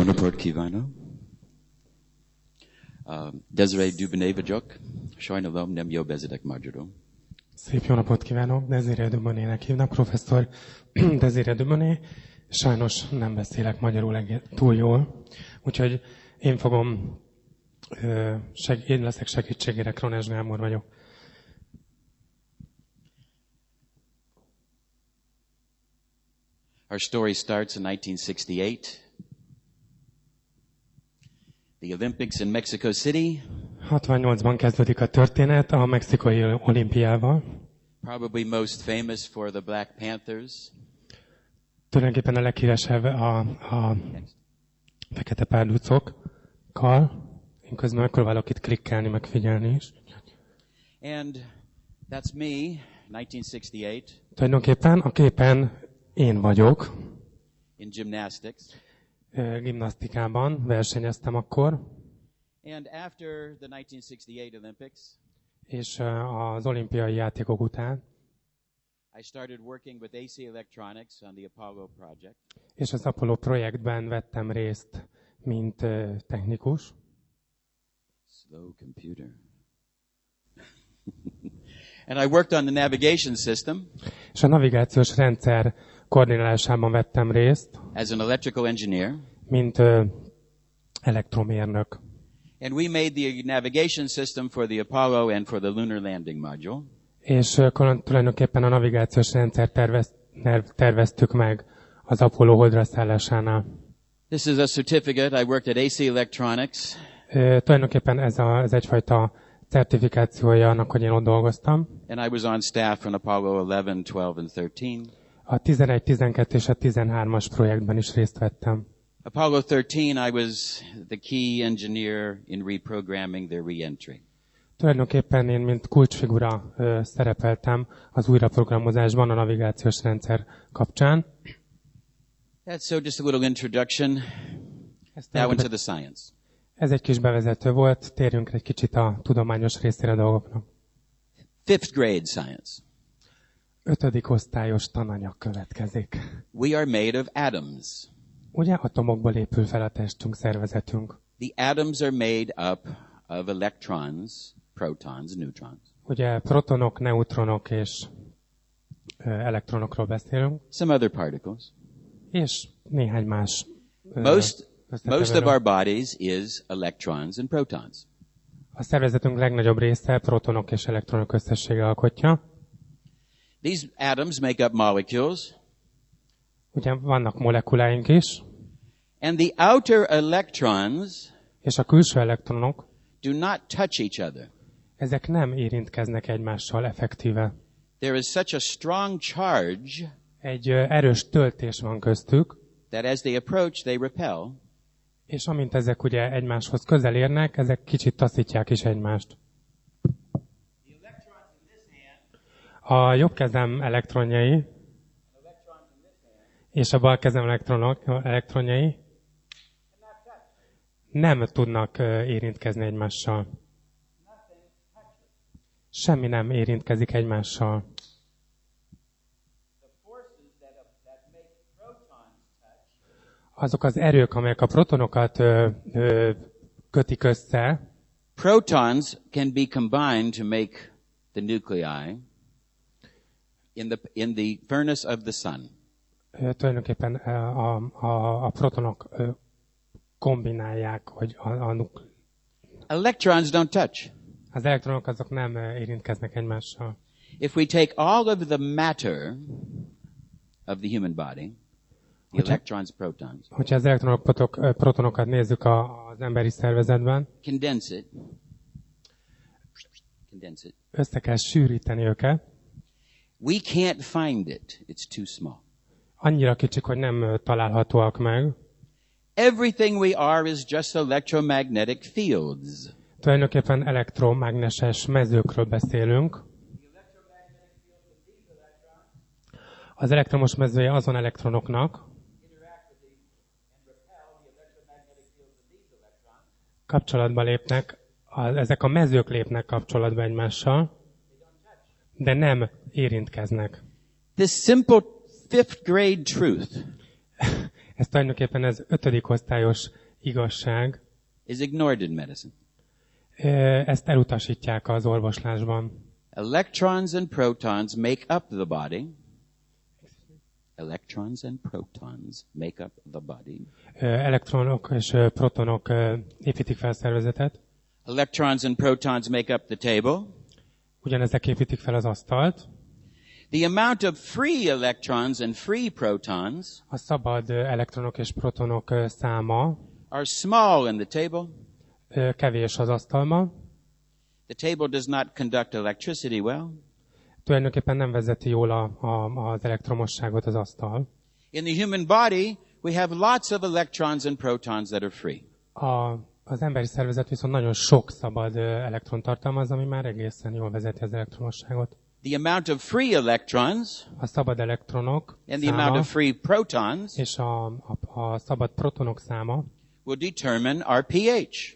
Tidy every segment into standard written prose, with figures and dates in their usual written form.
napot kívánok! Desiré Dubounet vagyok. Sajnálom, nem jó beszélek magyarul. Szép jó napot kívánok! Desiré Dubounének hívnak, professzor Desiré Dubounet. Sajnos nem beszélek magyarul túl jól, úgyhogy én leszek segítségére, Krones Gábor vagyok. Our story starts in 1968. The Olympics in Mexico City. 68-ban kezdődik a történet a mexikai olimpiával. Probably most famous for the Black Panthers. Tulajdonképpen a leghíresebb a fekete párducokkal. Én közben megpróbálok itt klikkelni, megfigyelni is. And that's me, 1968. Tulajdonképpen a képen én vagyok. In gymnastics. Gimnasztikában versenyeztem akkor. And after the 1968 Olympics. És az olimpiai játékok után. I started working with AC Electronics on the Apollo project. És az Apollo projektben vettem részt, mint technikus. Slow computer. And I worked on the navigation system. És a navigációs rendszer koordinálásában vettem részt. As an electrical engineer. Mint elektromérnök. And we made the navigation system for the Apollo and for the lunar landing module. És tulajdonképpen a navigációs rendszer terveztük meg az Apollo holdra szállásánál. This is a certificate. I worked at AC Electronics. Tulajdonképpen ez egyfajta certifikációja annak, hogy én ott dolgoztam. And I was on staff on Apollo 11, 12 and 13. A 11, 12 és a 13-as projektben is részt vettem. Apollo 13, I was the key engineer in reprogramming their re-entry. Tulajdonképpen én, mint kulcsfigura szerepeltem az újraprogramozásban a navigációs rendszer kapcsán. That's so just a little introduction. Now into the science. Ez egy kis bevezető volt, térjünk egy kicsit a tudományos részére a dolgoknak. 5th grade science. 5. osztályos tananyag következik. We are made of atoms. Ugye atomokból épül fel a testünk, szervezetünk. The atoms are made up of electrons, protons, neutrons. Ugye protonok, neutronok és elektronokról beszélünk. Some other particles. És néhány más. Most of our bodies is electrons and protons. A szervezetünk legnagyobb része protonok és elektronok összessége alkotja. These atoms make up molecules. Ugye vannak molekuláink is. And the outer electrons és a külső elektronok do not touch each other. Ezek nem érintkeznek egymással effektíve. There is such a strong charge. Egy erős töltés van köztük. That as they approach, they repel. És amint ezek ugye egymáshoz közel érnek, ezek kicsit taszítják is egymást. A jobb kezem elektronjai és a bal kezem elektronjai nem tudnak érintkezni egymással. Semmi nem érintkezik egymással. Azok az erők, amelyek a protonokat kötik össze. Protons can be combined to make the nuclei in the furnace of the sun. Tulajdonképpen a protonok kombinálják, hogy Electrons don't touch. Az elektronok azok nem érintkeznek egymással. If we take all of the matter of the human body, the electrons, protons. Hogyha az elektronok, protonokat nézzük az emberi szervezetben, condense it. Össze kell sűríteni őket. We can't find it. It's too small. Annyira kicsik, hogy nem találhatóak meg. Everything we are is just electromagnetic fields. Tulajdonképpen elektromágneses mezőkről beszélünk. Az elektromos mezője azon elektronoknak kapcsolatba lépnek, ezek a mezők lépnek kapcsolatba egymással, de nem érintkeznek. This simple 5th grade truth. Ez tulajdonképpen az 5. osztályos igazság. Is ignored in medicine. Ezt elutasítják az orvoslásban. Electrons and protons make up the body. Electrons and protons make up the body. Elektronok és protonok építik fel a szervezetet. Electrons and protons make up the table. Ugyanezek építik fel az asztalt. The amount of free electrons and free protons A szabad elektronok és protonok száma are small in the table. Kevés az asztalma. The table does not conduct electricity well. Tulajdonképpen nem vezeti jól az elektromosságot az asztal. In the human body, we have lots of electrons and protons that are free. Az emberi szervezet viszont nagyon sok szabad elektron tartalmaz, ami már egészen jól vezeti az elektromosságot. The amount of free electrons A szabad elektronok and the amount of free protons és a szabad protonok száma will determine our pH,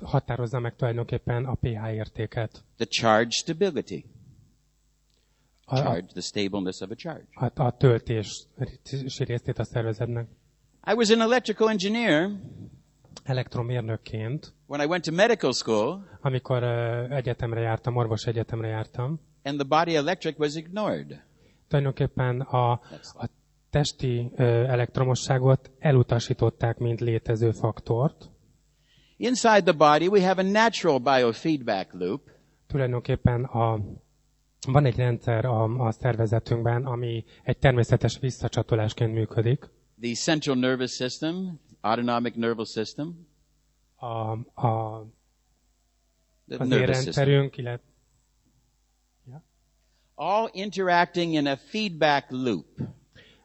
határozza meg tulajdonképpen a pH értéket. the charge stability. Charge, the stableness of a charge. A töltési részét a szervezetnek. I was an electrical engineer Elektromérnökként, when I went to medical school, amikor egyetemre jártam, orvos egyetemre jártam, and the body electric was ignored. tulajdonképpen a testi elektromosságot elutasították, mint létező faktort. Inside the body, we have a natural biofeedback loop. Tulajdonképpen van egy rendszer a szervezetünkben, ami egy természetes visszacsatolásként működik. The central nervous system, autonomic nervous system. The Az nervous system. érrendszerünk, illetve All interacting in a feedback loop.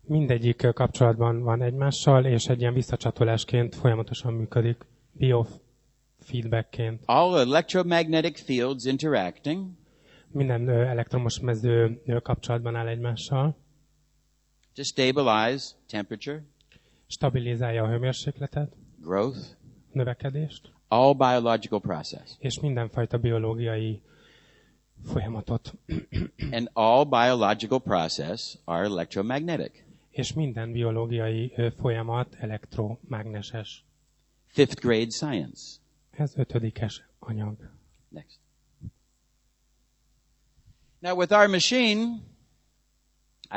mindegyik kapcsolatban van egymással, és egy ilyen visszacsatolásként folyamatosan működik, biofeedbackként. All electromagnetic fields interacting Minden elektromos mező kapcsolatban áll egymással, to stabilize temperature, stabilizálja a hőmérsékletet, growth, növekedést, all biological process. és mindenfajta biológiai folyamatot. And all biological process are electromagnetic. És minden biológiai folyamat elektromágneses. 5th grade science. Ez 5-es anyag. Next. Now with our machine,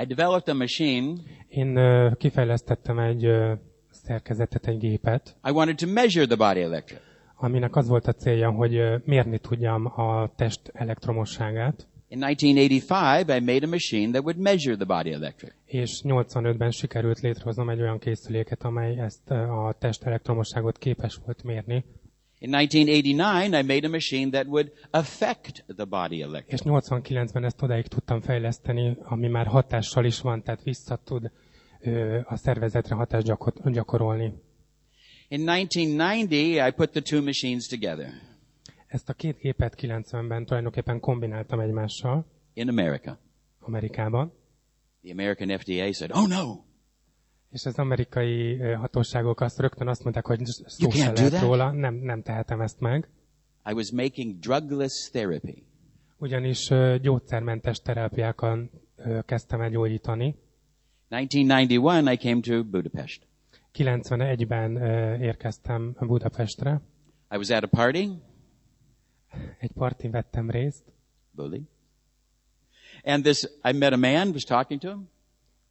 I developed a machine. Én kifejlesztettem egy szerkezetet, egy gépet, I wanted to measure the body electric. aminek az volt a célja, hogy mérni tudjam a test elektromosságát. In 1985, I made a machine that would measure the body electric. És 85-ben sikerült létrehoznom egy olyan készüléket, amely ezt a test elektromosságot képes volt mérni. In 1989, I made a machine that would affect the body electric. És 89-ben ezt odáig tudtam fejleszteni, ami már hatással is van, tehát vissza tud a szervezetre hatást gyakorolni. In 1990, I put the two machines together. Ezt a két gépet 90-ben tulajdonképpen kombináltam egymással. In America. Amerikában. The American FDA said, "Oh no." És az amerikai hatóságok rögtön azt mondták, hogy szó You se can't do lehet that. róla, nem tehetem ezt meg. I was making drugless therapy. Ugyanis gyógyszermentes terápiákon kezdtem el gyógyítani. 1991, I came to Budapest. 91-ben érkeztem Budapestre. I was at a party. Egy partin vettem részt. Bully. And I met a man, was talking to him.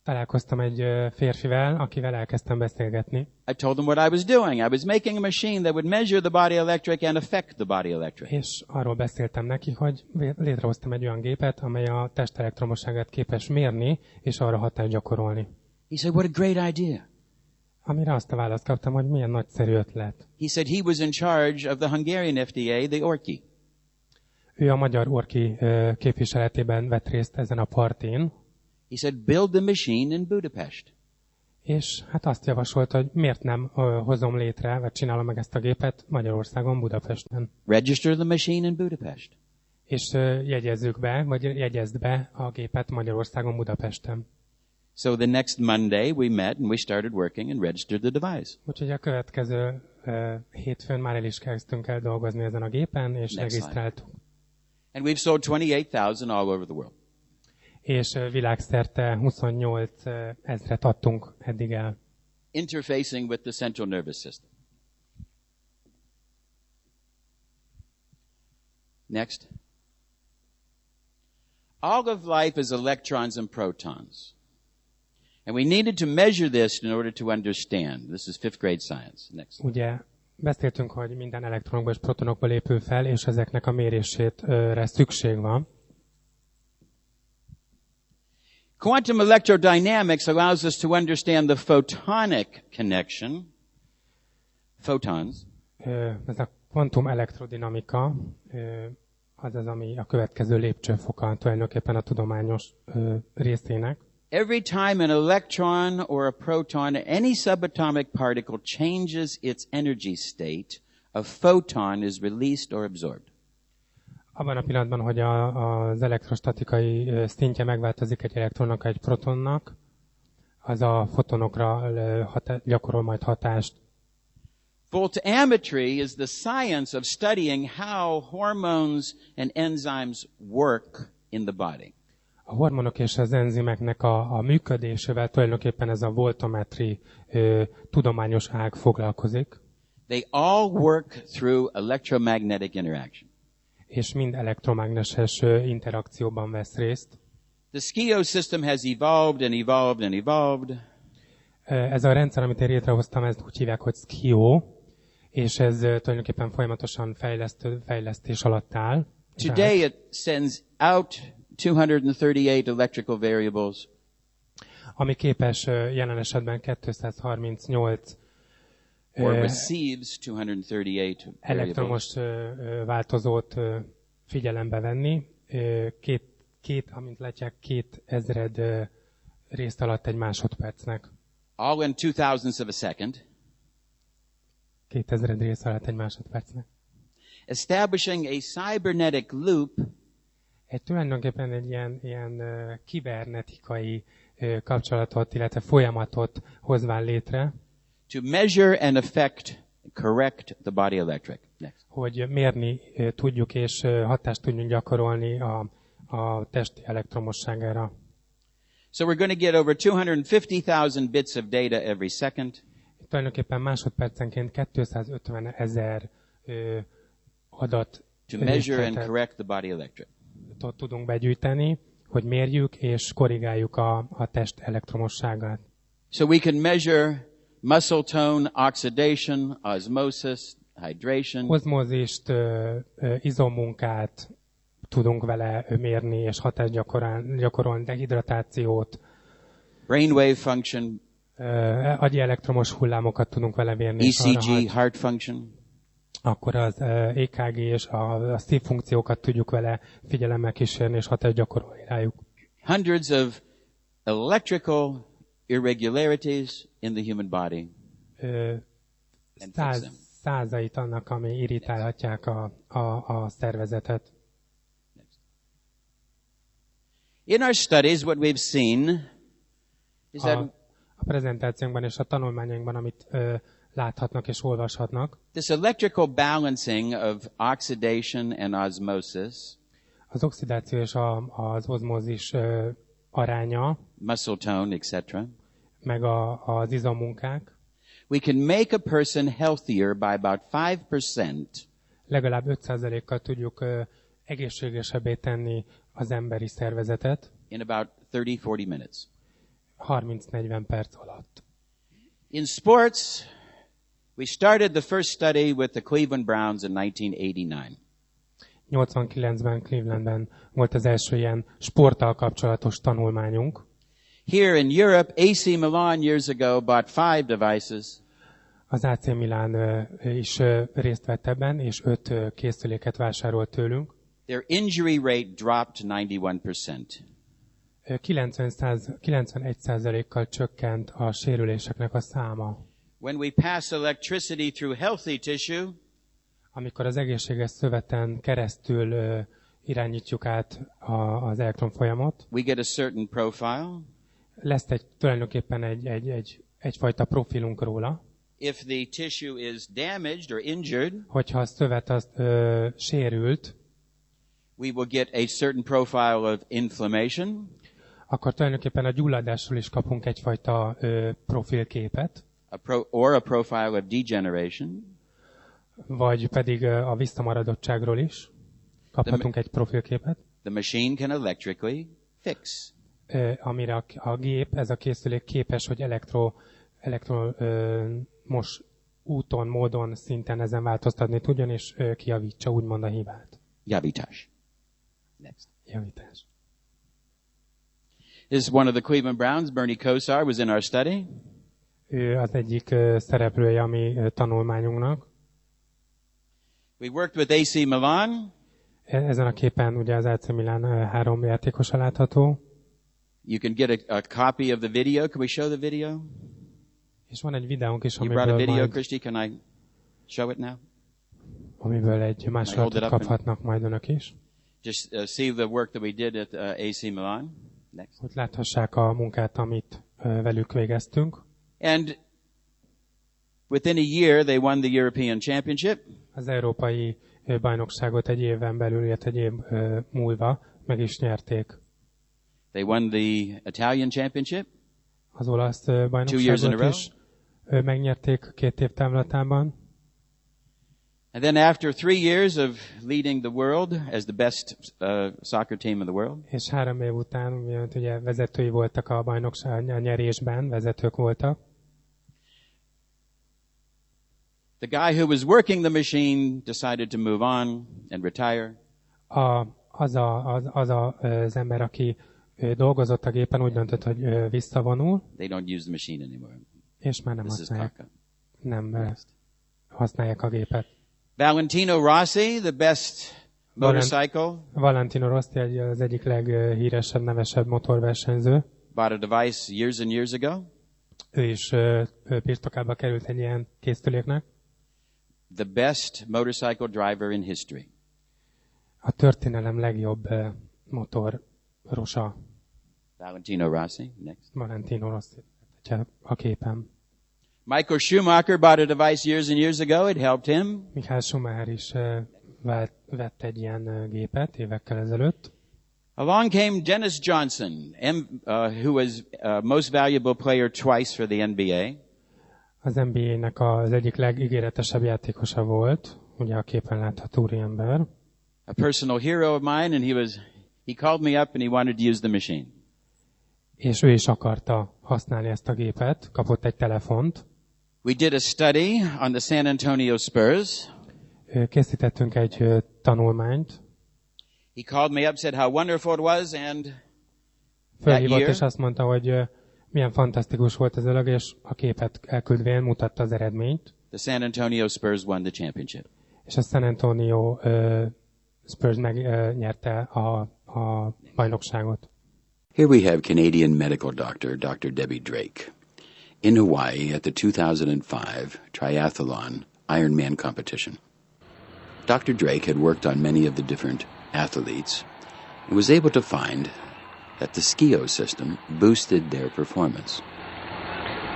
Találkoztam egy férfivel, akivel elkezdtem beszélgetni. I told him what I was doing. I was making a machine that would measure the body electric and affect the body electric. És arról beszéltem neki, hogy létrehoztam egy olyan gépet, amely a test elektromosságát képes mérni, és arra hatást gyakorolni. He said, "What a great idea." Amire azt a választ kaptam, hogy milyen nagyszerű ötlet. He said he was in charge of the Hungarian FDA, the ORKI. Ő a magyar orki képviseletében vett részt ezen a partin, He said, "Build the machine in Budapest." és hát azt javasolt, hogy miért nem hozom létre, vagy csinálom meg ezt a gépet Magyarországon, Budapesten. Register the machine in Budapest. És jegyezzük be, vagy jegyezd be a gépet Magyarországon, Budapesten. So the next Monday we met and we started working and registered the device. Úgyhogy a következő hétfőn már el is kezdtünk el dolgozni ezen a gépen, és regisztráltuk. And we've sold 28,000 all over the world. És világszerte 28 000 adtunk eddig el. interfacing with the central nervous system. Next. All of life is electrons and protons. And we needed to measure this in order to understand. This is 5th grade science. Next. Ugye beszéltünk, hogy minden elektronokból és protonokból épül fel, és ezeknek a mérésére szükség van. Quantum electrodynamics allows us to understand the photonic connection. Photons. Ez a kvantum elektrodinamika, az az, ami a következő lépcsőfoka tulajdonképpen a tudományos részének. Every time an electron or a proton, any subatomic particle changes its energy state, a photon is released or absorbed. Abban a pillanatban, hogy az elektrostatikai szintje megváltozik egy elektronnak, egy protonnak, az a fotonokra gyakorol majd hatást. Voltammetry is the science of studying how hormones and enzymes work in the body. A hormonok és az enzimeknek a működésével tulajdonképpen ez a voltammetri tudományos ág foglalkozik. They all work through electromagnetic interaction. És mind elektromágneses interakcióban vesz részt. The SCIO system has evolved and evolved and evolved. Ez a rendszer, amit én létrehoztam, ezt úgy hívják, hogy SCIO, és ez tulajdonképpen folyamatosan fejlesztés alatt áll. Today it sends out 238 electrical variables. Ami képes jelen esetben 238 or receives 238 elektromos változót figyelembe venni. Amint látják, 2000 részt alatt egy másodpercnek. All in 2000ths of a second. 2000 rész alatt egy másodpercnek. Establishing a cybernetic loop. Tulajdonképpen egy ilyen kibernetikai kapcsolatot, illetve folyamatot hozván létre. To measure and affect, correct the body electric. Next. Hogy mérni tudjuk és hatást tudjunk gyakorolni a test elektromosságára. So we're going to get over 250,000 bits of data every second. Tulajdonképpen másodpercenként 250 000 adat to measure and correct the body electric. Tudunk begyűjteni, hogy mérjük és korrigáljuk a test elektromosságát. So we can measure muscle tone, oxidation, osmosis, hydration. Ozmózist, izommunkát tudunk vele mérni és hatást gyakorolni, dehidratációt. Brainwave function. Agyi elektromos hullámokat tudunk vele mérni. ECG, heart function. Akkor az EKG és a szívfunkciókat tudjuk vele figyelemmel kísérni és hatást gyakorolni rájuk. Hundreds of electrical irregularities in the human body. Százait annak, ami irritálhatják a szervezetet. In our studies, what we've seen is that a prezentációnkban és a tanulmányainkban, amit láthatnak és olvashatnak, this electrical balancing of oxidation and osmosis, az oxidáció és az ozmózis aránya, muscle tone, etc., meg az izommunkák, we can make a person healthier by about 5%. Legalább 5%-kal tudjuk egészségesebbé tenni az emberi szervezetet. In about 30-40 minutes. 30-40 perc alatt. In sports, we started the first study with the Cleveland Browns in 1989. 89-ben Clevelandben volt az első ilyen sporttal kapcsolatos tanulmányunk. Here in Europe, AC Milan years ago bought 5 devices. Az AC Milan is részt vett ebben, és 5 készüléket vásárolt tőlünk. Their injury rate dropped 91%. 91%-kal csökkent a sérüléseknek a száma. When we pass electricity through healthy tissue, amikor az egészséges szöveten keresztül irányítjuk át az elektronfolyamot, we get a certain profile. Lesz tulajdonképpen egyfajta profilunk róla. If the tissue is damaged or injured, hogyha a szövet az sérült, we will get a certain profile of inflammation. Akkor tulajdonképpen a gyulladásról is kapunk egyfajta profilképet. or a profile of degeneration. Vagy pedig a visszamaradottságról is kaphatunk egy profilképet. The machine can electrically fix. Amire a gép, ez a készülék képes, hogy most úton, módon, szinten ezen változtatni tudjon, és kijavítsa úgymond a hibát. Javítás. Next. Javítás. This is one of the Cleveland Browns. Bernie Kosar was in our study. Ő az egyik szereplője a mi tanulmányunknak. We worked with AC Milan. Ezen a képen ugye az AC Milan 3 játékosa látható. You can get a copy of the video. Can we show the video? És van egy videónk is, You brought a video, Christy. Can I show it now? Amiből egy másolatot kaphatnak majd önök is. Just see the work that we did at AC Milan. Next. Hogy láthassák a munkát, amit velük végeztünk. And within a year, they won the European Championship. Az európai bajnokságot egy éven belül, illetve egy év múlva meg is nyerték. They won the Italian Championship. Az olasz bajnokságot is megnyerték 2 év távlatában. And then after 3 years of leading the world as the best soccer team in the world. És 3 év után ugye vezetői voltak a bajnokság a nyerésben, vezetők voltak. The guy who was working the machine decided to move on and retire. Az ember, aki dolgozott a gépen, úgy döntött, hogy visszavonul. They don't use the machine anymore. És már nem használják a gépet. Valentino Rossi, the best motorcycle. Valentino Rossi az egyik leghíresebb, nevesebb motorversenyző. Bought a device years and years ago. Ő is birtokába került egy ilyen készüléknek. The best motorcycle driver in history. A történelem legjobb motorosa. Valentino Rossi, next. Valentino Rossi, a képen. Michael Schumacher bought a device years and years ago. It helped him. Michael Schumacher is vett egy ilyen gépet évekkel ezelőtt. Along came Dennis Johnson, who was most valuable player twice for the NBA. Az NBA-nek az egyik legígéretesebb játékosa volt, ugye a képen látható úriember. A personal hero of mine, and he called me up and he wanted to use the machine. És ő is akarta használni ezt a gépet, kapott egy telefont. We did a study on the San Antonio Spurs. Készítettünk egy tanulmányt. He called me up, said how wonderful it was, and fölhívott és azt mondta, hogy milyen fantasztikus volt ez a dolog, és a képet elküldvén mutatta az eredményt. The San Antonio Spurs won the championship. És a San Antonio Spurs megnyerte a bajnokságot. Here we have Canadian medical doctor, Dr. Debbie Drake. In Hawaii at the 2005 triathlon Ironman competition. Dr. Drake had worked on many of the different athletes and was able to find that the SKIO system boosted their performance.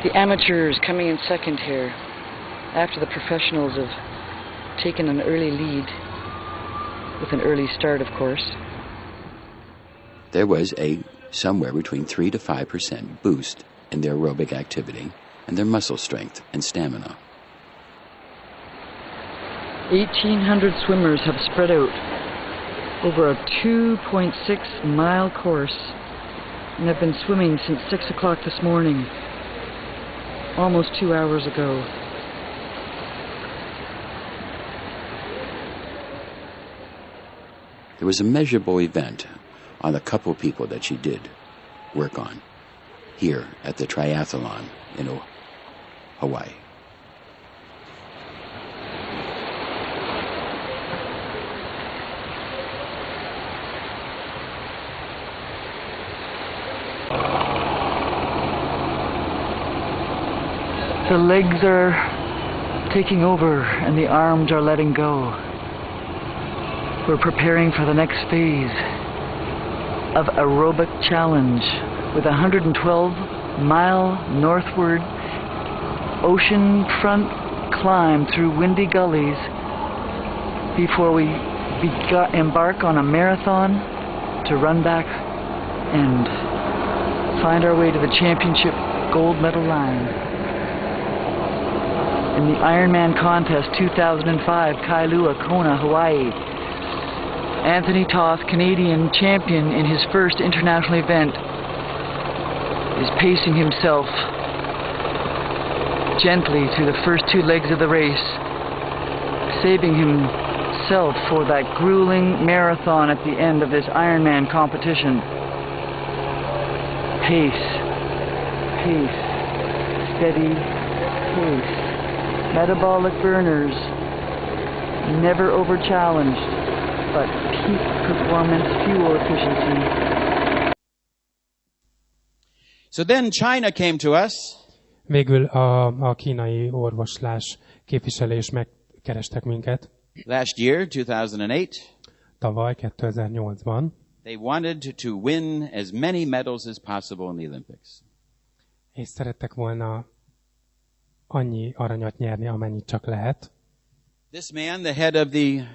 The amateurs coming in second here, after the professionals have taken an early lead, with an early start, of course. There was a somewhere between 3 to 5% boost in their aerobic activity and their muscle strength and stamina. 1,800 swimmers have spread out over a 2.6-mile course and have been swimming since 6 o'clock this morning, almost 2 hours ago. There was a measurable event on a couple people that she did work on here at the triathlon in Hawaii. The legs are taking over and the arms are letting go. We're preparing for the next phase of aerobic challenge with a 112-mile northward oceanfront climb through windy gullies before we embark on a marathon to run back and find our way to the championship gold medal line. in the Ironman Contest 2005, Kailua, Kona, Hawaii. Anthony Toth, Canadian champion in his first international event, is pacing himself gently through the first two legs of the race, saving himself for that grueling marathon at the end of this Ironman competition. Pace, pace, steady pace. Metabolic burners, never over-challenged, but peak performance fuel efficiency. So then China came to us. Végül a kínai orvoslás képviselés megkerestek minket. Last year, 2008. Tavaly, 2008-ban. They wanted to win as many medals as possible in the Olympics. És szerettek volna annyi aranyat nyerni, amennyit csak lehet. This man, the head of the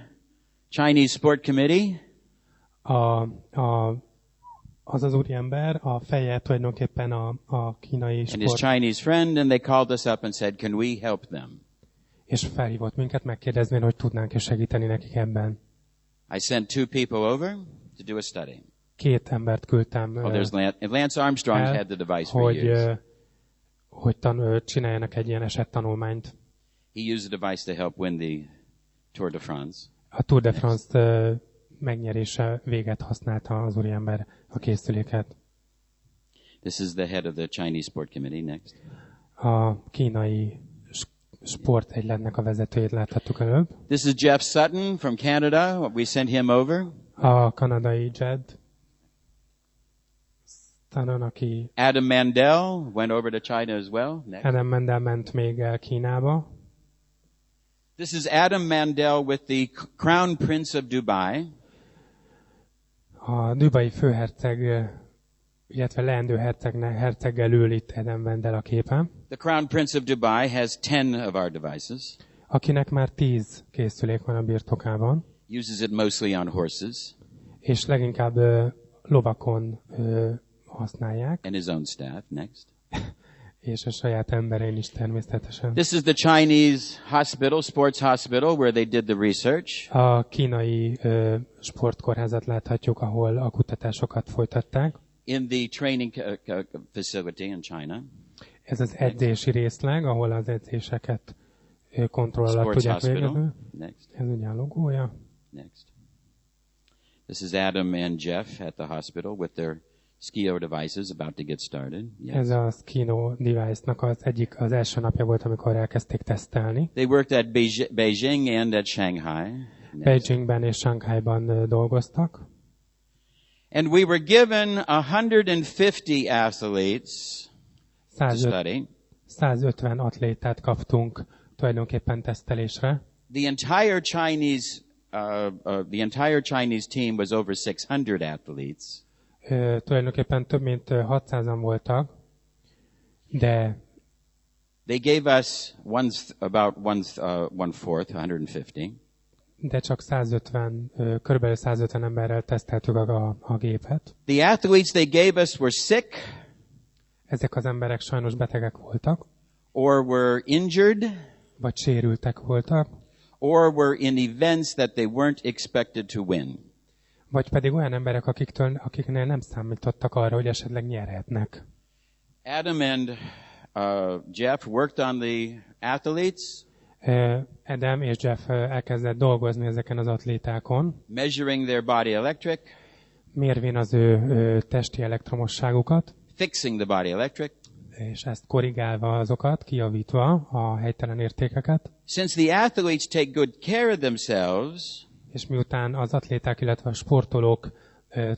Chinese Sport Committee, az úriember, a feje tulajdonképpen a kínai and his sport, Chinese friend, and they called us up and said, can we help them? és felhívott minket megkérdezvén, hogy tudnánk-e segíteni nekik ebben. I sent 2 people over to do a study. 2 embert küldtem Lance Armstrong el, had the device for years. hogy csináljanak egy ilyen esettanulmányt. He used the device to help win the Tour de France. A Tour de France megnyerése véget használta az úriember a készüléket. This is the head of the Chinese Sport Committee. Next. A kínai sportegyletnek a vezetőjét láthattuk előbb. This is Jeff Sutton from Canada. We sent him over. A kanadai Jed Sutton, aki... Adam Mandel went over to China as well. Next. Adam Mandel ment még el Kínába. This is Adam Mandel with the Crown Prince of Dubai. A dubai főherceg, illetve leendő herceggel ül itt Adam Mandel a képen. The Crown Prince of Dubai has 10 of our devices. Akinek már 10 készülék van a birtokában. Uses it mostly on horses. És leginkább lovakon használják. And his own staff. Next. És a saját emberein is természetesen. This is the Chinese hospital, sports hospital, where they did the research. A kínai sportkórházat láthatjuk, ahol a kutatásokat folytatták. In the training facility in China. Ez az edzési részleg, ahol az edzéseket kontroll alatt tudják végezni. Ez ugye a logója. Next. This is Adam and Jeff at the hospital with their Skio devices about to get started. Yes. Ez a Skio device-nak az első napja volt, amikor elkezdték tesztelni. They worked at Beijing and at Shanghai. Beijingben és Shanghaiban dolgoztak. And we were given 150 athletes to study. 150 atlétát kaptunk tulajdonképpen tesztelésre. The entire Chinese team was over 600 athletes. Tulajdonképpen több mint 600-an voltak, de they gave us about one fourth, 150. De csak 150, körülbelül 150 emberrel teszteltük a gépet. The athletes they gave us were sick. Ezek az emberek sajnos betegek voltak. Or were injured. Vagy sérültek voltak. Or were in events that they weren't expected to win. Vagy pedig olyan emberek, akiknél nem számítottak arra, hogy esetleg nyerhetnek. Adam and Jeff worked on the athletes. Adam és Jeff elkezdett dolgozni ezeken az atlétákon. Measuring their body electric. Mérvén az ő testi elektromosságukat. Fixing the body electric. És ezt korrigálva azokat, kijavítva a helytelen értékeket. Since the athletes take good care of themselves. És miután az atléták, illetve a sportolók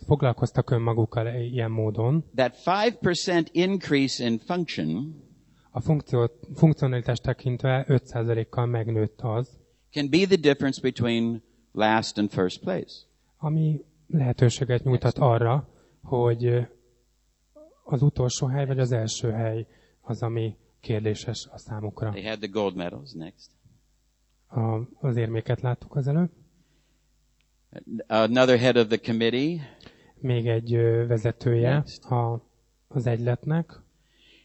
foglalkoztak önmagukkal ilyen módon, that 5% increase in function a funkcionalitást tekintve 5%-kal megnőtt az, can be the difference between last and first place. Ami lehetőséget nyújtat arra, hogy az utolsó hely vagy az első hely az, ami kérdéses a számukra. They had the gold medals. Next. Az érméket láttuk az előbb. Another head of the committee. Még egy vezetője az egyletnek.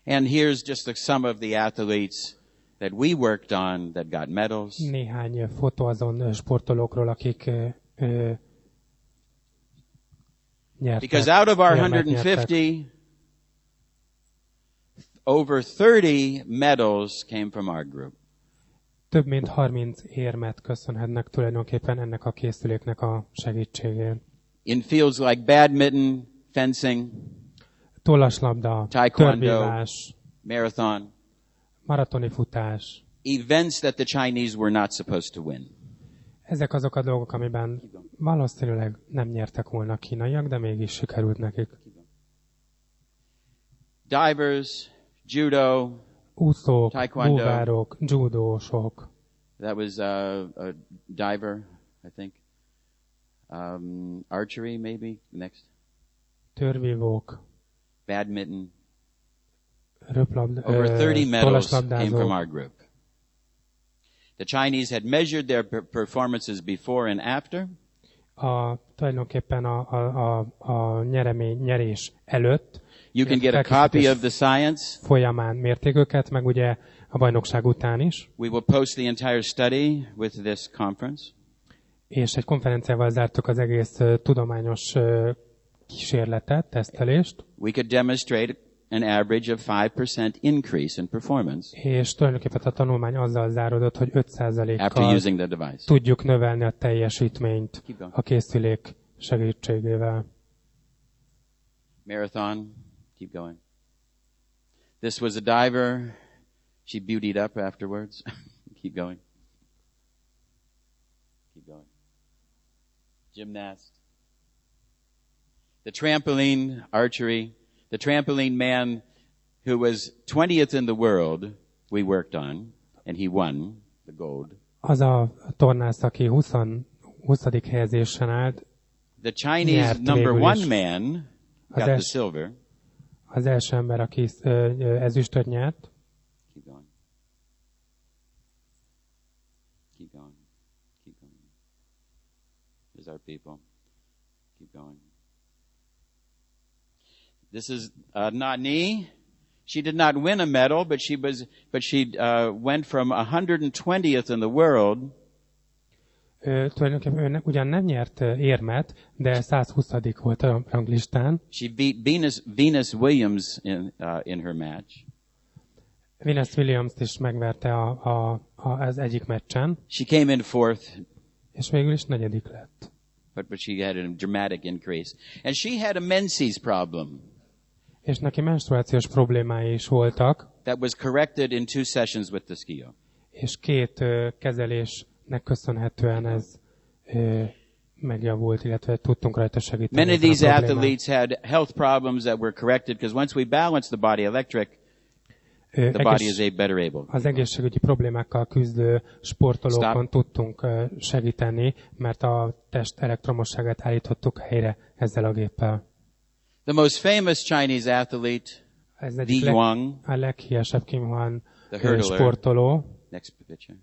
And here's just some of the athletes that we worked on that got medals. Néhány fotó azon sportolókról, akik nyertek. Because out of our érmet 150, over 30 medals came from our group. Több mint 30 érmet köszönhetnek tulajdonképpen ennek a készüléknek a segítségén. In fields like badminton, fencing, Tollaslabda, taekwondo, törvívás, marathon, maratoni futás. events that the Chinese were not supposed to win. Ezek azok a dolgok, amiben valószínűleg nem nyertek volna a kínaiak, de mégis sikerült nekik. Divers, judo, Úszók, taekwondo. búvárok, judósok. That was a diver, I think. Archery, maybe, next. Törvívók, Badminton. röplabdázók, Over 30 medals came from tollaslabdázók. our group. The Chinese had measured their performances before and after. Tulajdonképpen a nyerés előtt You can get a copy of the science. folyamán mérték őket, meg ugye a bajnokság után is. We will post the entire study with this conference. És egy konferenciával zártuk az egész tudományos kísérletet, tesztelést. We could demonstrate an average of 5% increase in performance És tulajdonképpen a tanulmány azzal záródott, hogy after 5%-kal using the device. tudjuk növelni a teljesítményt Keep going. a készülék segítségével. Marathon, keep going. This was a diver. She beautied up afterwards. Keep going. Keep going. Gymnast. The trampoline archery. The trampoline man who was 20th in the world, we worked on, and he won the gold. Az a tornász, aki 20. helyezésen állt, The Chinese nyert number végül one is. man got the silver. Az első ember, aki ezüstöt nyert. Keep going. Keep going. Keep going. There's our people. Keep going. This is Nani. She did not win a medal, but she went from 120th in the world. Tulajdonképpen ő ugyan nem nyert érmet, de 120. volt a ranglistán. She beat Venus Williams in her match. Venus Williams-t is megverte az egyik meccsen. She came in 4th, És végül is 4. lett. but she had a dramatic increase. And she had a menses problem És neki menstruációs problémái is voltak, that was corrected in 2 sessions with the skio. és 2 kezelésnek köszönhetően ez megjavult, illetve tudtunk rajta segíteni. Many of ezen a these problémán. athletes had health problems that were corrected because once we balance the body electric, the body is better able. Az egészségügyi problémákkal küzdő sportolókon tudtunk segíteni, mert a test elektromosságát állítottuk helyre ezzel a géppel. The most famous Chinese athlete, Ez Di egyik Yuang, a leghíresebb Kim Huan the hurdler. sportoló. Next picture.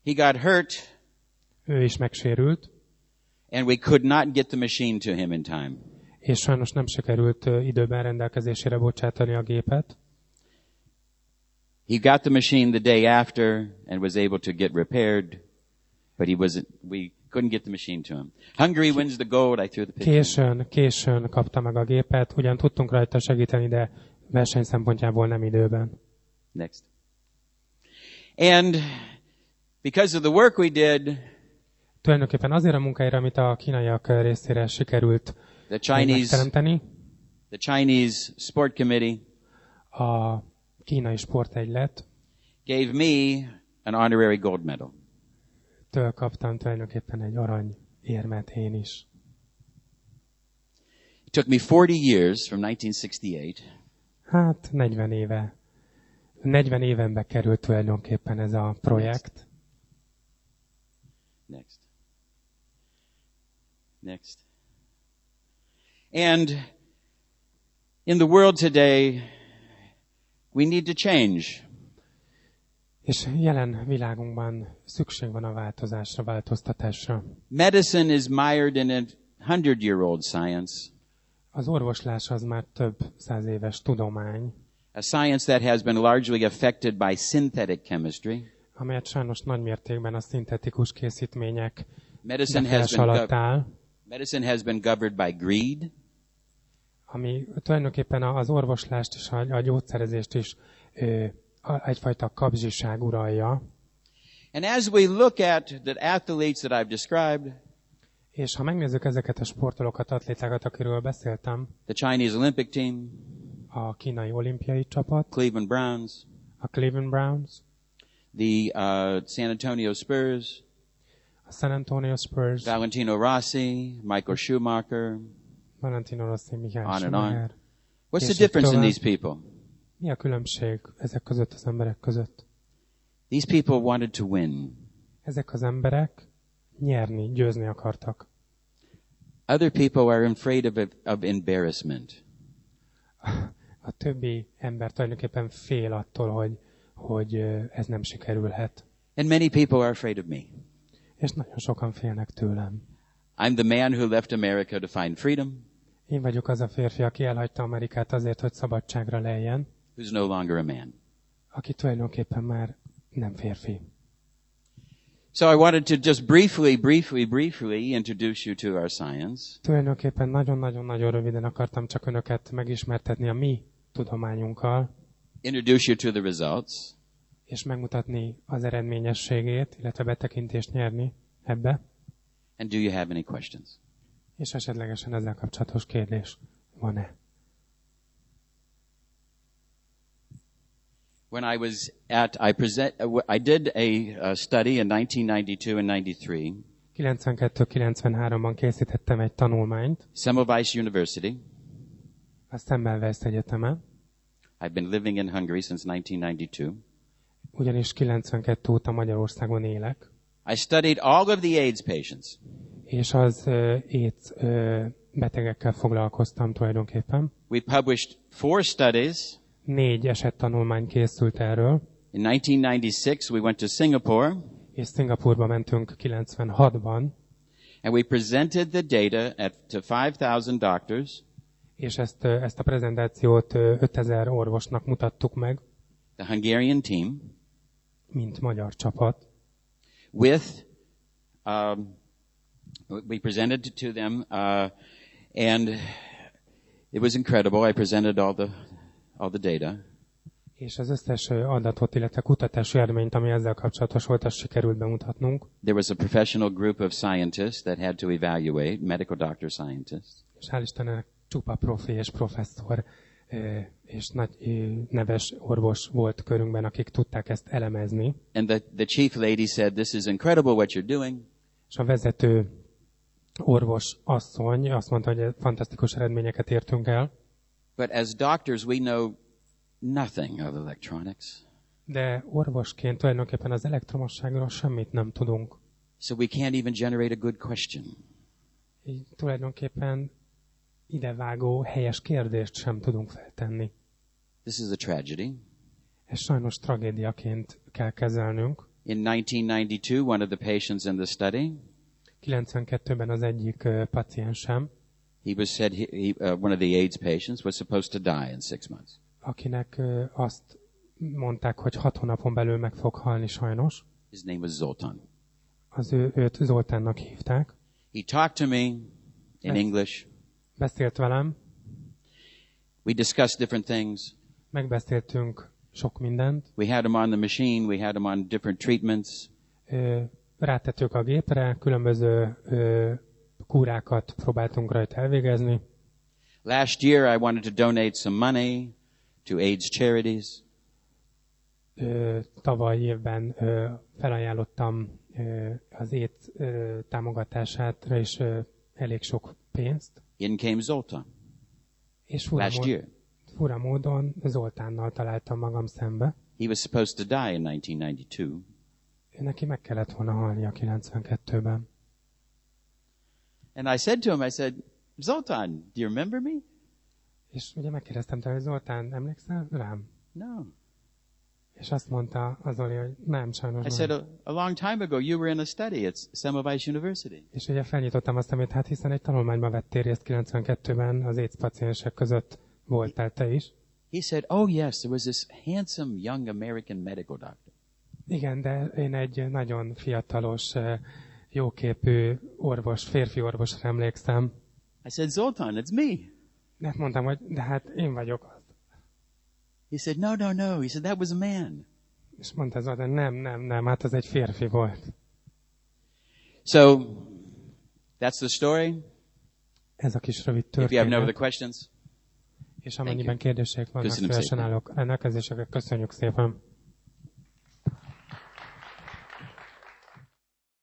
He got hurt, Ő is megsérült, and we could not get the machine to him in time. és sajnos nem sikerült időben rendelkezésére bocsátani a gépet. He got the machine the day after and was able to get repaired, but we couldn't get the machine to him. Hungary wins the gold. I threw the picture. Későn kapta meg a gépet, ugyan tudtunk rajta segíteni, de verseny szempontjából nem időben. Next. And because of the work we did, Tulajdonképpen azért a munkáira, amit a kínaiak részére sikerült megteremteni, the Chinese Sport Committee a kínai sportegylet gave me an honorary gold medal. től kaptam tulajdonképpen egy arany érmet én is. It took me 40 years from 1968 Hát 40 évenbe került tulajdonképpen ez a projekt. Next. And in the world today, we need to change. És jelen világunkban szükség van a változásra, változtatásra. Medicine is mired in a 100-year-old science. Az orvoslás az már több 100 éves tudomány. A science that has been largely affected by synthetic chemistry. Amelyet sajnos nagy mértékben a szintetikus készítmények Medicine has been governed by greed. Ami tulajdonképpen az orvoslást és a gyógyszerezést is egyfajta kapzsiság uralja. And as we look at the athletes that I've described, és ha megnézzük ezeket a sportolókat, atlétákat, akiről beszéltem, the Chinese Olympic team, a kínai olimpiai csapat, Cleveland Browns, a Cleveland Browns, the San Antonio Spurs, a San Antonio Spurs, Valentino Rossi, Michael Schumacher, Valentino Rossi, Michael on Schumacher. and on. What's the difference in these people? Mi a különbség ezek között az emberek között? These people wanted to win. Ezek az emberek nyerni, győzni akartak. Other people are afraid of embarrassment. A többi ember tulajdonképpen fél attól, hogy ez nem sikerülhet. And many people are afraid of me. És nagyon sokan félnek tőlem. I'm the man who left America to find freedom. Én vagyok az a férfi, aki elhagyta Amerikát azért, hogy szabadságra leljen. Who's no longer a man. Aki tulajdonképpen már nem férfi. So I wanted to just briefly introduce you to our science. Tulajdonképpen nagyon-nagyon röviden akartam csak önöket megismertetni a mi tudományunkkal. Introduce you to the results. És megmutatni az eredményességét, illetve betekintést nyerni ebbe. And do you have any questions? És esetlegesen ezzel kapcsolatos kérdés van-e? When I was I did a study in 1992 and 93. 92-93-ban készítettem egy tanulmányt. Semelweiss University. A Semelweiss Egyetemen. I've been living in Hungary since 1992. Ugyanis 92 óta Magyarországon élek. I studied all of the AIDS patients. És az AIDS betegekkel foglalkoztam tulajdonképpen. We published 4 studies. 4 esettanulmány készült erről. In 1996 we went to Singapore. És Szingapurba mentünk 96-ban. And we presented the data to 5,000 doctors. És ezt a prezentációt 5000 orvosnak mutattuk meg. The Hungarian team. Mint magyar csapat. With we presented to them and it was incredible. I presented all the data. És az összes adatot, illetve kutatási eredményt, ami ezzel kapcsolatos volt, azt sikerült bemutatnunk. There was a professional group of scientists that had to evaluate, medical doctor scientists. És hál' Istennek csupa profi és professzor és nagy neves orvos volt körünkben, akik tudták ezt elemezni. And the chief lady said, "This is incredible what you're doing." És a vezető orvos asszony azt mondta, hogy fantasztikus eredményeket értünk el. But as doctors we know nothing of electronics. De orvosként tulajdonképpen az elektromosságról semmit nem tudunk. So we can't even generate a good question. Így tulajdonképpen idevágó, helyes kérdést sem tudunk feltenni. This is a tragedy. Ez sajnos tragédiaként kell kezelnünk. In 1992, one of the patients in the study, 92-ben az egyik paciensem, he was said one of the AIDS patients was supposed to die in 6 months. Akinek azt mondták, hogy 6 hónapon belül meg fog halni sajnos. His name was Zoltan. Őt Zoltánnak hívták. He talked to me in English. Beszélt velem. We discussed different things. Megbeszéltünk sok mindent. We had him on the machine. We had him on different treatments. Rátettük a gépre, különböző kúrákat próbáltunk rajta elvégezni. Last year I wanted to donate some money to AIDS charities. Tavaly évben felajánlottam az AIDS támogatására is elég sok pénzt. In came Zoltan. És fura módon Zoltánnal találtam magam szembe. He was supposed to die in 1992. Neki meg kellett volna halnia 92-ben. And I said to him, Zoltan, do you remember me? És ugye megkérdeztem tőle, hogy Zoltán, emlékszel rám? No. És azt mondta az Zoli, hogy nem, sajnos I said, a long time ago you were in a study at Semelweiss University. És ugye felnyitottam a szemét, hiszen egy tanulmányban vettél részt 92-ben, az AIDS paciensek között voltál te is. He said, oh yes, there was this handsome young American medical doctor. Igen, de én egy nagyon fiatalos, jóképű orvos, férfi orvosra emlékszem. I said, Zoltan, it's me. De mondtam, hogy de hát én vagyok az. He said, no. He said, that was a man. És mondta Zoltán, nem, hát az egy férfi volt. So, that's the story. Ez a kis rövid If you have no other történet. questions. És amennyiben kérdések vannak, szívesen állok rendelkezésre. Köszönjük szépen.